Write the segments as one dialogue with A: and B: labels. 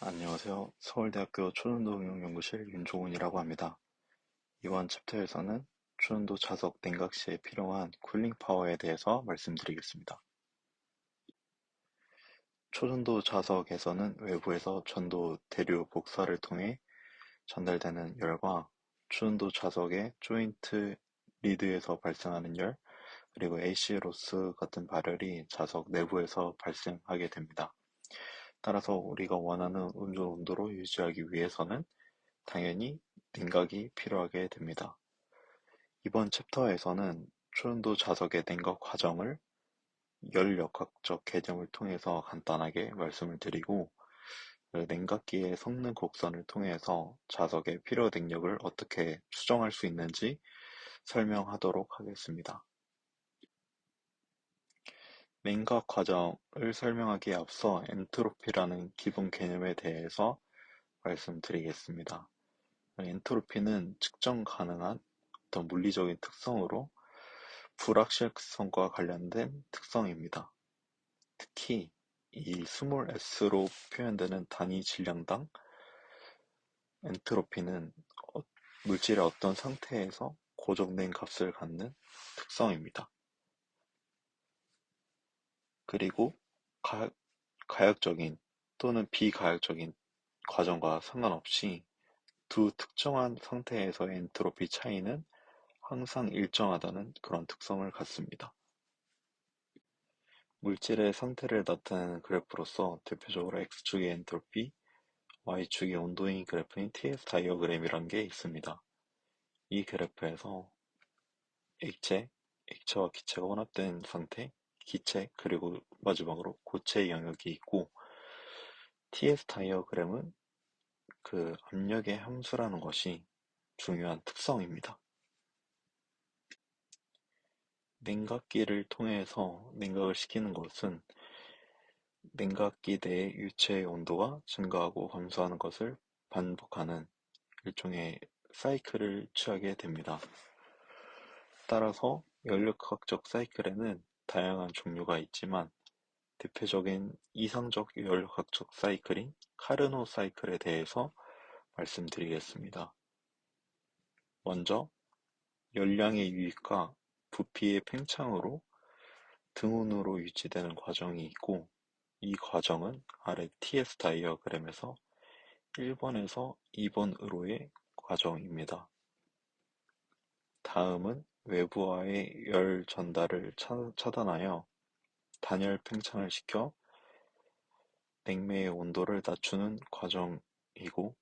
A: 안녕하세요. 서울대학교 초전도응용연구실 윤종훈이라고 합니다. 이번 챕터에서는 초전도 자석 냉각 시에 필요한 쿨링 파워에 대해서 말씀드리겠습니다. 초전도 자석에서는 외부에서 전도 대류 복사를 통해 전달되는 열과 초전도 자석의 조인트 리드에서 발생하는 열, 그리고 AC 로스 같은 발열이 자석 내부에서 발생하게 됩니다. 따라서 우리가 원하는 운전 온도로 유지하기 위해서는 당연히 냉각이 필요하게 됩니다. 이번 챕터에서는 초전도 자석의 냉각 과정을 열역학적 개념을 통해서 간단하게 말씀을 드리고, 그 냉각기의 성능 곡선을 통해서 자석의 필요 능력을 어떻게 추정할 수 있는지 설명하도록 하겠습니다. 냉각 과정을 설명하기에 앞서 엔트로피라는 기본 개념에 대해서 말씀드리겠습니다. 엔트로피는 측정 가능한 어떤 물리적인 특성으로 불확실성과 관련된 특성입니다. 특히 이 스몰 s로 표현되는 단위 질량당 엔트로피는 물질의 어떤 상태에서 고정된 값을 갖는 특성입니다. 그리고 가역적인 또는 비가역적인 과정과 상관없이 두 특정한 상태에서의 엔트로피 차이는 항상 일정하다는 그런 특성을 갖습니다. 물질의 상태를 나타내는 그래프로서 대표적으로 X축의 엔트로피, Y축의 온도인 그래프인 TS 다이어그램이란 게 있습니다. 이 그래프에서 액체와 기체가 혼합된 상태, 기체, 그리고 마지막으로 고체의 영역이 있고, TS 다이어그램은 그 압력의 함수라는 것이 중요한 특성입니다. 냉각기를 통해서 냉각을 시키는 것은 냉각기 내의 유체의 온도가 증가하고 감소하는 것을 반복하는 일종의 사이클을 취하게 됩니다. 따라서 연력학적 사이클에는 다양한 종류가 있지만 대표적인 이상적 연력학적 사이클인 카르노 사이클에 대해서 말씀드리겠습니다. 먼저 열량의 유입과 부피의 팽창으로 등온으로 유지되는 과정이 있고, 이 과정은 아래 TS 다이어그램에서 1번에서 2번으로의 과정입니다. 다음은 외부와의 열 전달을 차단하여 단열 팽창을 시켜 냉매의 온도를 낮추는 과정이고,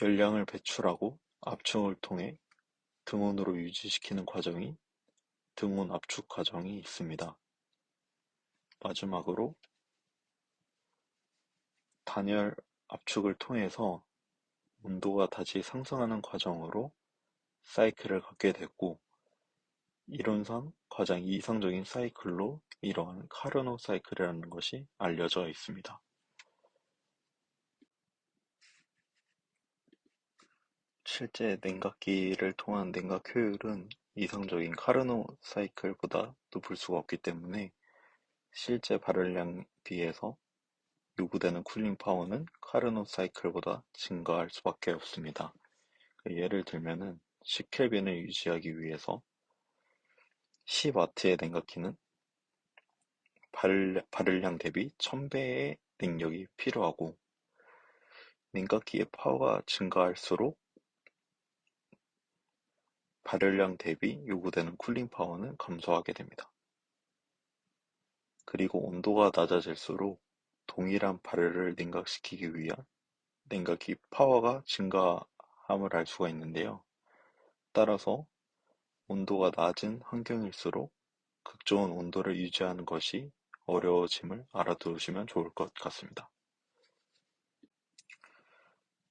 A: 열량을 배출하고 압축을 통해 등온으로 유지시키는 과정인 등온 압축 과정이 있습니다. 마지막으로 단열 압축을 통해서 온도가 다시 상승하는 과정으로 사이클을 갖게 됐고, 이론상 가장 이상적인 사이클로 이러한 카르노 사이클이라는 것이 알려져 있습니다. 실제 냉각기를 통한 냉각 효율은 이상적인 카르노 사이클보다 높을 수가 없기 때문에 실제 발열량 비해서 요구되는 쿨링 파워는 카르노 사이클보다 증가할 수밖에 없습니다. 예를 들면은 10켈빈을 유지하기 위해서 10W의 냉각기는 발열량 대비 1000배의 능력이 필요하고, 냉각기의 파워가 증가할수록 발열량 대비 요구되는 쿨링 파워는 감소하게 됩니다. 그리고 온도가 낮아질수록 동일한 발열을 냉각시키기 위한 냉각기 파워가 증가함을 알 수가 있는데요. 따라서 온도가 낮은 환경일수록 극좋은 온도를 유지하는 것이 어려워짐을 알아두시면 좋을 것 같습니다.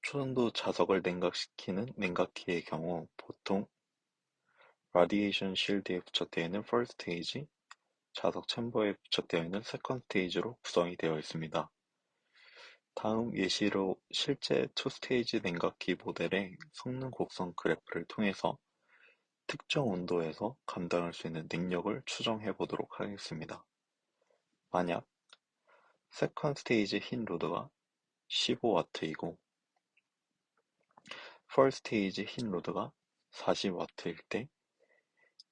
A: 초전도 자석을 냉각시키는 냉각기의 경우 보통 라디에이션 실드에 부착되어 있는 first stage, 자석 챔버에 부착되어 있는 second stage로 구성이 되어 있습니다. 다음 예시로 실제 2스테이지 냉각기 모델의 성능 곡선 그래프를 통해서 특정 온도에서 감당할 수 있는 능력을 추정해 보도록 하겠습니다. 만약 세컨 스테이지 흰 로드가 15W이고 퍼스트 스테이지 흰 로드가 40W일 때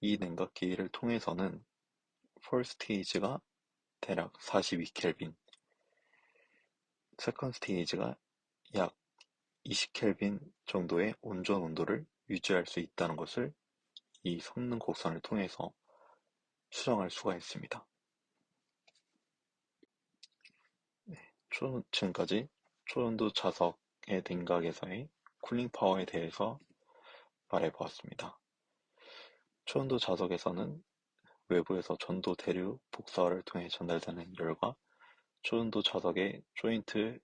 A: 이 냉각기를 통해서는 퍼스트 스테이지가 대략 42켈빈, 세컨드 스테이지가 약 20켈빈 정도의 온전 온도를 유지할 수 있다는 것을 이 성능 곡선을 통해서 수정할 수가 있습니다. 지금까지 초온도 자석의 냉각에서의 쿨링 파워에 대해서 말해보았습니다. 초온도 자석에서는 외부에서 전도 대류 복사를 통해 전달되는 열과 초온도 자석의 조인트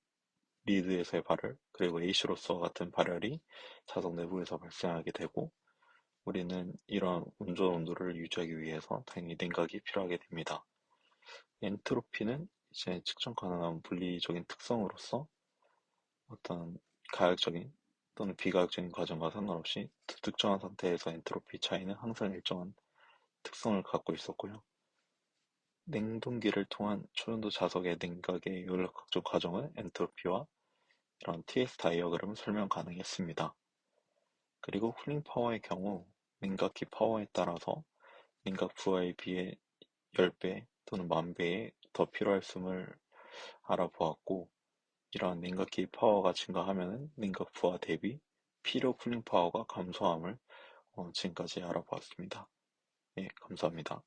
A: 리드에서의 발열, 그리고 AC로서와 같은 발열이 자석 내부에서 발생하게 되고, 우리는 이러한 온전 온도를 유지하기 위해서 당연히 냉각이 필요하게 됩니다. 엔트로피는 이제 측정 가능한 물리적인 특성으로서 어떤 가역적인 또는 비가역적인 과정과 상관없이 특정한 상태에서 엔트로피 차이는 항상 일정한 특성을 갖고 있었고요. 냉동기를 통한 초연도 자석의 냉각의 요력학적 과정은 엔트로피와 이런 TS 다이어그램을 설명 가능했습니다. 그리고 쿨링 파워의 경우 냉각기 파워에 따라서 냉각 부하에 비해 10배 또는 10,000배의 더 필요할 씀을 알아보았고, 이러한 냉각기 파워가 증가하면 냉각 부하 대비 필요 쿨링 파워가 감소함을 지금까지 알아보았습니다. 예, 감사합니다.